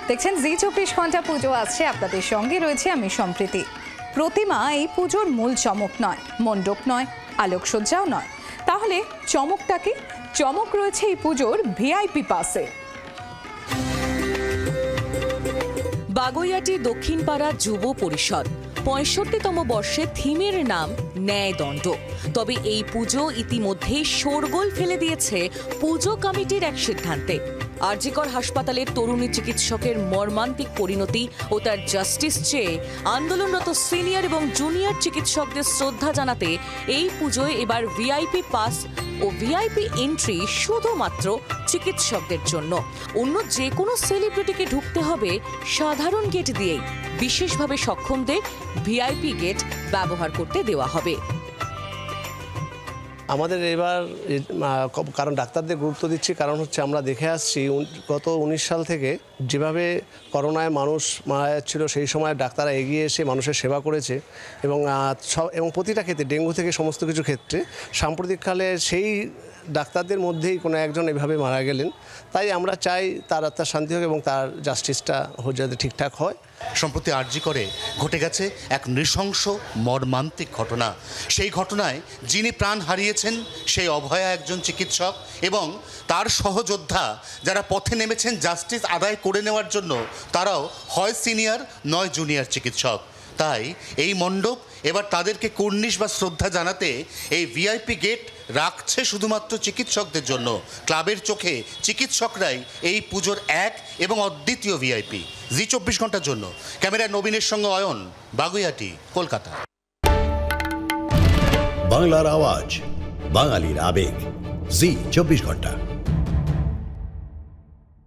দেখছেন জি24 ঘন্টা পুজো আছে, আপনাদের সঙ্গে রয়েছে আমি সম্প্রীতি। প্রতিমা এই পুজোর মূল চমক নয়, মণ্ডপ নয়, আলোকসজ্জাও নয়। তাহলে চমকটা কি? চমক রয়েছে এই পুজোর ভিআইপি পাসে। বাগুইআটি দক্ষিণপাড়া যুব পরিষদ ৬৫তম বর্ষে থিমের নাম ন্যায়দণ্ড। তবে এই পুজো ইতিমধ্যেই শোরগোল ফেলে দিয়েছে পুজো কমিটির এক সিদ্ধান্তে। আরজিকর হাসপাতালের তরুণী চিকিৎসকের মর্মান্তিক পরিণতি ও তার জাস্টিস চেয়ে আন্দোলনরত সিনিয়র এবং জুনিয়র চিকিৎসকদের শ্রদ্ধা জানাতে এই পুজোয় এবার ভিআইপি পাস ও ভিআইপি এন্ট্রি শুধুমাত্র চিকিৎসকদের জন্য। অন্য যে কোনো সেলিব্রিটিকে ঢুকতে হবে সাধারণ গেট দিয়েই। বিশেষভাবে সক্ষমদের ভিআইপি গেট ব্যবহার করতে দেওয়া হবে। আমাদের এবার কারণ ডাক্তারদের গুরুত্ব দিচ্ছি, কারণ হচ্ছে আমরা দেখে আসছি গত 19 সাল থেকে যেভাবে করোনায় মানুষ মারা যাচ্ছিল, সেই সময় ডাক্তাররা এগিয়ে এসে মানুষের সেবা করেছে এবং প্রতিটা ক্ষেত্রে ডেঙ্গু থেকে সমস্ত কিছু ক্ষেত্রে সাম্প্রতিককালে সেই ডাক্তারদের মধ্যেই কোনো একজন এভাবে মারা গেলেন। তাই আমরা চাই তার আত্মার শান্তি হোক এবং তার জাস্টিসটা যাতে ঠিকঠাক হয়। সম্প্রতি আরজিকরে ঘটে গেছে এক নৃশংস মর্মান্তিক ঘটনা। সেই ঘটনায় যিনি প্রাণ হারিয়েছেন সেই অভয়া একজন চিকিৎসক এবং তার সহযোদ্ধা যারা পথে নেমেছেন জাস্টিস আদায় করে নেওয়ার জন্য, তারাও হয় সিনিয়র নয় জুনিয়র চিকিৎসক। তাই এই মণ্ডপ এবার তাদেরকে কুর্নিশ বা শ্রদ্ধা জানাতে এই ভিআইপি গেট রাখছে শুধুমাত্র চিকিৎসকদের জন্য। ক্লাবের চোখে চিকিৎসকরাই এই পুজোর এক এবং অদ্বিতীয় ভিআইপি। জি24 ঘন্টার জন্য ক্যামেরায় নবীনের সঙ্গে অয়ন, বাগুইআটি, কলকাতা। বাংলার আওয়াজ, বাঙালির আবেগ, জি24 ঘন্টা।